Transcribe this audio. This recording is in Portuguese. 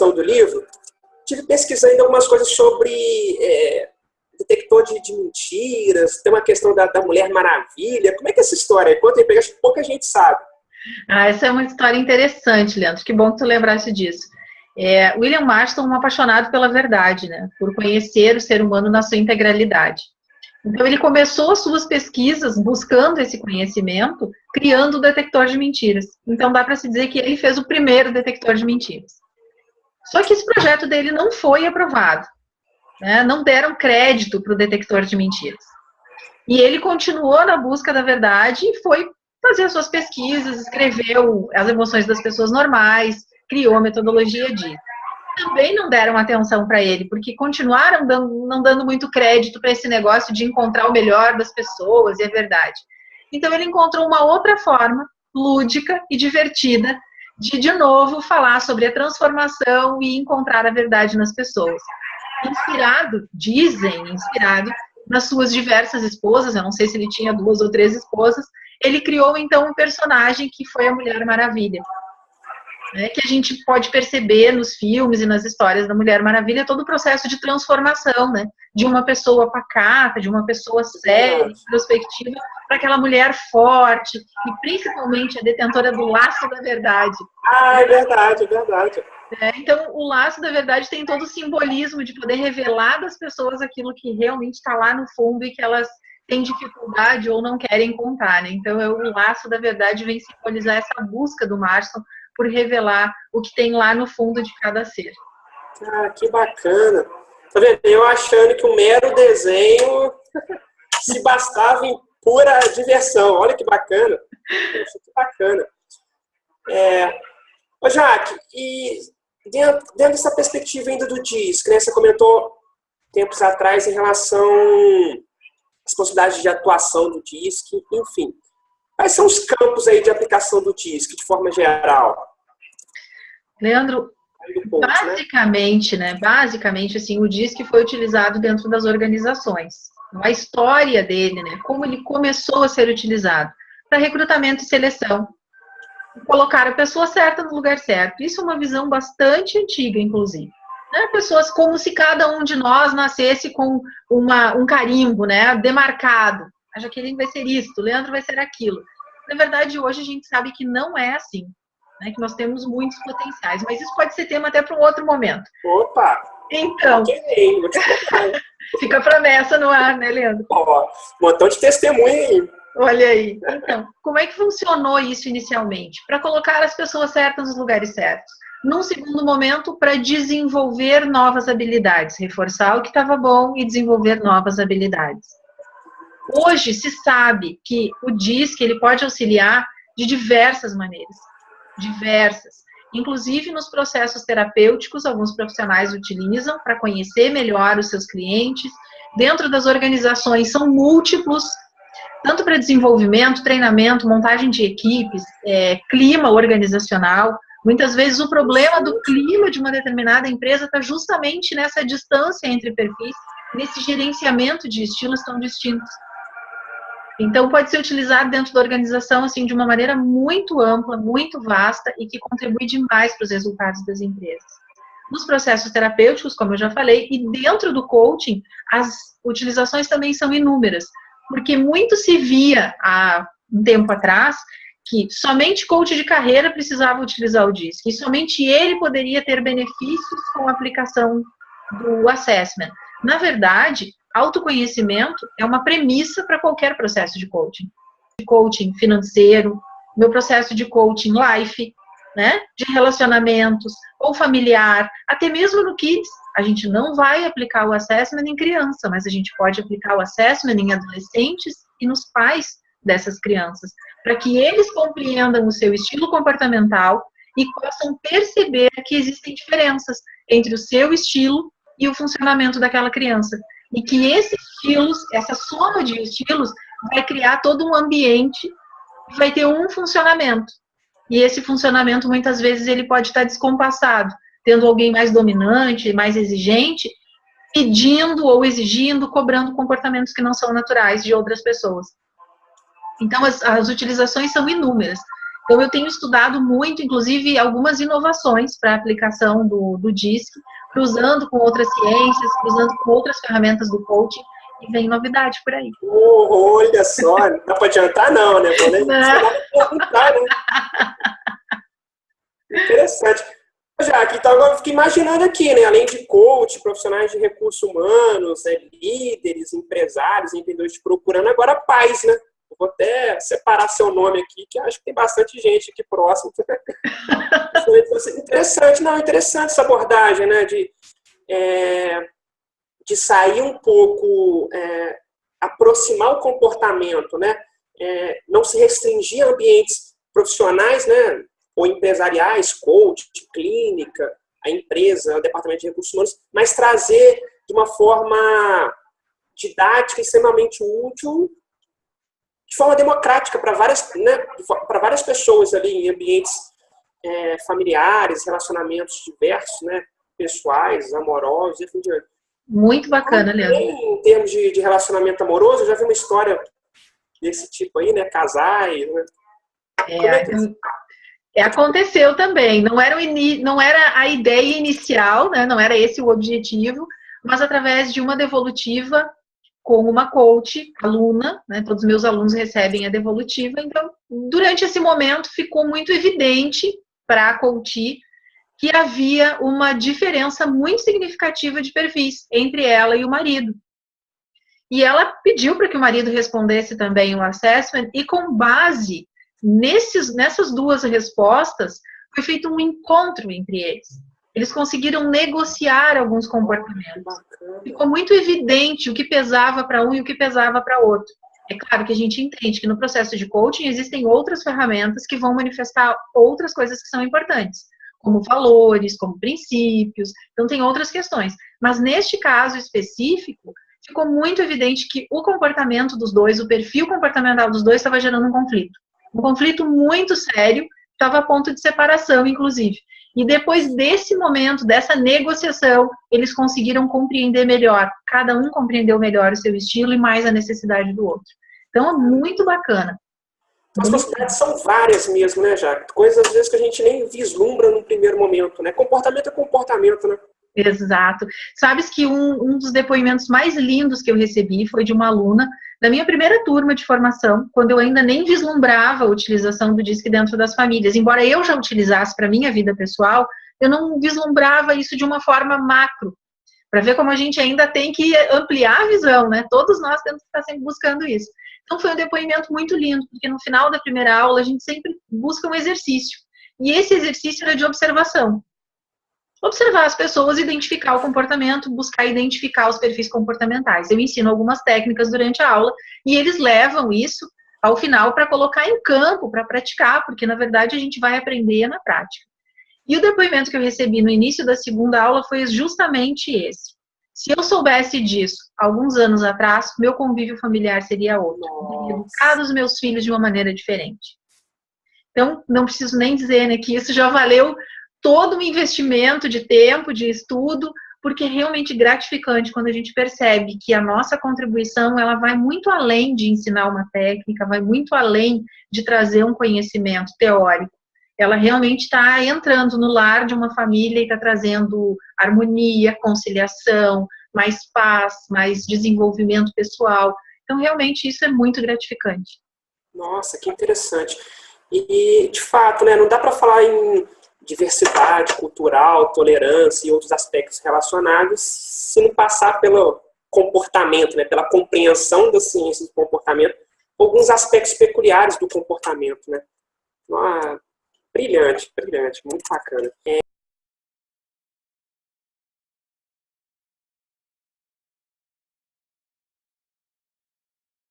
questão do livro, tive pesquisando algumas coisas sobre detector de mentiras, tem uma questão da Mulher Maravilha. Como é que é essa história? Conta aí, porque acho que pouca gente sabe. Essa é uma história interessante, Leandro. Que bom que tu lembrasse disso. William Marston é um apaixonado pela verdade, né? Por conhecer o ser humano na sua integralidade. Então, ele começou as suas pesquisas buscando esse conhecimento, criando o detector de mentiras. Então, dá para se dizer que ele fez o primeiro detector de mentiras. Só que esse projeto dele não foi aprovado, né? Não deram crédito para o detector de mentiras. E ele continuou na busca da verdade e foi fazer as suas pesquisas, escreveu as emoções das pessoas normais, criou a metodologia de... Também não deram atenção para ele, porque continuaram não dando muito crédito para esse negócio de encontrar o melhor das pessoas e a verdade. Então ele encontrou uma outra forma, lúdica e divertida, de novo, falar sobre a transformação e encontrar a verdade nas pessoas. Inspirado nas suas diversas esposas, eu não sei se ele tinha 2 ou 3 esposas, ele criou, então, um personagem que foi a Mulher Maravilha. Que a gente pode perceber nos filmes e nas histórias da Mulher Maravilha todo o processo de transformação, né? De uma pessoa pacata, de uma pessoa séria, introspectiva, para aquela mulher forte e principalmente a detentora do laço da verdade. É verdade, é verdade. Então, o laço da verdade tem todo o simbolismo de poder revelar das pessoas aquilo que realmente está lá no fundo e que elas têm dificuldade ou não querem contar, né? Então, o laço da verdade vem simbolizar essa busca do Marston por revelar o que tem lá no fundo de cada ser. Que bacana. Tá vendo? Eu achando que o mero desenho se bastava em pura diversão. Olha que bacana. Poxa, que bacana. Ô, Jaque, e dentro dessa perspectiva ainda do DISC, né, você comentou tempos atrás em relação às possibilidades de atuação do DISC, enfim. Quais são os campos aí de aplicação do DISC, de forma geral? Leandro, basicamente, assim, o DISC foi utilizado dentro das organizações. A história dele, né, como ele começou a ser utilizado para recrutamento e seleção. Colocar a pessoa certa no lugar certo. Isso é uma visão bastante antiga, inclusive. Né? Pessoas como se cada um de nós nascesse com um carimbo, né, demarcado. A Jaqueline vai ser isso, o Leandro vai ser aquilo. Na verdade, hoje a gente sabe que não é assim. Né, que nós temos muitos potenciais, mas isso pode ser tema até para um outro momento. Opa! Então, fica a promessa no ar, né, Leandro? Um montão de testemunha aí. Olha aí. Então, como é que funcionou isso inicialmente? Para colocar as pessoas certas nos lugares certos. Num segundo momento, para desenvolver novas habilidades, reforçar o que estava bom e desenvolver novas habilidades. Hoje se sabe que o DISC ele pode auxiliar de diversas maneiras. Inclusive nos processos terapêuticos, alguns profissionais utilizam para conhecer melhor os seus clientes. Dentro das organizações são múltiplos, tanto para desenvolvimento, treinamento, montagem de equipes, clima organizacional. Muitas vezes o problema do clima de uma determinada empresa está justamente nessa distância entre perfis, nesse gerenciamento de estilos tão distintos. Então, pode ser utilizado dentro da organização assim, de uma maneira muito ampla, muito vasta e que contribui demais para os resultados das empresas. Nos processos terapêuticos, como eu já falei, e dentro do coaching, as utilizações também são inúmeras, porque muito se via há um tempo atrás que somente coach de carreira precisava utilizar o DISC, e somente ele poderia ter benefícios com a aplicação do assessment. Na verdade, autoconhecimento é uma premissa para qualquer processo de coaching financeiro, meu processo de coaching life, né, de relacionamentos, ou familiar, até mesmo no Kids. A gente não vai aplicar o assessment em criança, mas a gente pode aplicar o assessment em adolescentes e nos pais dessas crianças, para que eles compreendam o seu estilo comportamental e possam perceber que existem diferenças entre o seu estilo e o funcionamento daquela criança. E que esses estilos, essa soma de estilos, vai criar todo um ambiente e vai ter um funcionamento. E esse funcionamento, muitas vezes, ele pode estar descompassado, tendo alguém mais dominante, mais exigente, pedindo ou exigindo, cobrando comportamentos que não são naturais de outras pessoas. Então, as utilizações são inúmeras. Então, eu tenho estudado muito, inclusive, algumas inovações para a aplicação do DISC, cruzando com outras ciências, cruzando com outras ferramentas do coaching, e vem novidade por aí. Oh, olha só, não dá para adiantar não, né? Vou nem perguntar, né? Interessante. Jaque, então agora eu fiquei imaginando aqui, né? Além de coach, profissionais de recursos humanos, líderes, empresários, empreendedores te procurando, agora pais, né? Eu vou até separar seu nome aqui, que acho que tem bastante gente aqui próximo. Interessante, não, interessante essa abordagem, né? De sair um pouco, aproximar o comportamento, né? Não se restringir a ambientes profissionais, né? Ou empresariais, coach, clínica, a empresa, o departamento de recursos humanos, mas trazer de uma forma didática, extremamente útil, de forma democrática para várias, né, para várias pessoas ali em ambientes familiares, relacionamentos diversos, né, pessoais, amorosos, e assim diante. Muito bacana, Leandro. Em termos de relacionamento amoroso, eu já vi uma história desse tipo aí, né, casais, né? Aconteceu também, não era a ideia inicial, né? Não era esse o objetivo, mas através de uma devolutiva com uma coach, aluna, né? Todos os meus alunos recebem a devolutiva, então durante esse momento ficou muito evidente para a coach que havia uma diferença muito significativa de perfis entre ela e o marido. E ela pediu para que o marido respondesse também o assessment, e com base nessas duas respostas, foi feito um encontro entre eles. Eles conseguiram negociar alguns comportamentos. Ficou muito evidente o que pesava para um e o que pesava para outro. É claro que a gente entende que no processo de coaching existem outras ferramentas que vão manifestar outras coisas que são importantes, como valores, como princípios, então tem outras questões. Mas neste caso específico, ficou muito evidente que o comportamento dos dois, o perfil comportamental dos dois estava gerando um conflito. Um conflito muito sério, estava a ponto de separação, inclusive. E depois desse momento, dessa negociação, eles conseguiram compreender melhor. Cada um compreendeu melhor o seu estilo e mais a necessidade do outro. Então, é muito bacana. As possibilidades são várias mesmo, né, Jaque? Coisas, às vezes, que a gente nem vislumbra no primeiro momento, né? Comportamento é comportamento, né? Exato. Sabes que um dos depoimentos mais lindos que eu recebi foi de uma aluna da minha primeira turma de formação, quando eu ainda nem vislumbrava a utilização do DISC dentro das famílias. Embora eu já utilizasse para a minha vida pessoal, eu não vislumbrava isso de uma forma macro, para ver como a gente ainda tem que ampliar a visão, né? Todos nós temos que estar sempre buscando isso. Então foi um depoimento muito lindo, porque no final da primeira aula a gente sempre busca um exercício. E esse exercício era de observação. Observar as pessoas, identificar o comportamento, buscar identificar os perfis comportamentais. Eu ensino algumas técnicas durante a aula e eles levam isso ao final para colocar em campo, para praticar, porque na verdade a gente vai aprender na prática. E o depoimento que eu recebi no início da segunda aula foi justamente esse. Se eu soubesse disso alguns anos atrás, meu convívio familiar seria outro. Eu teria educado os meus filhos de uma maneira diferente. Então, não preciso nem dizer, né, que isso já valeu todo um investimento de tempo, de estudo, porque é realmente gratificante quando a gente percebe que a nossa contribuição, ela vai muito além de ensinar uma técnica, vai muito além de trazer um conhecimento teórico. Ela realmente está entrando no lar de uma família e está trazendo harmonia, conciliação, mais paz, mais desenvolvimento pessoal. Então, realmente, isso é muito gratificante. Nossa, que interessante. E, de fato, né, não dá para falar em diversidade cultural, tolerância e outros aspectos relacionados se não passar pelo comportamento, né, pela compreensão da ciência do comportamento, alguns aspectos peculiares do comportamento, né. Brilhante, brilhante, muito bacana.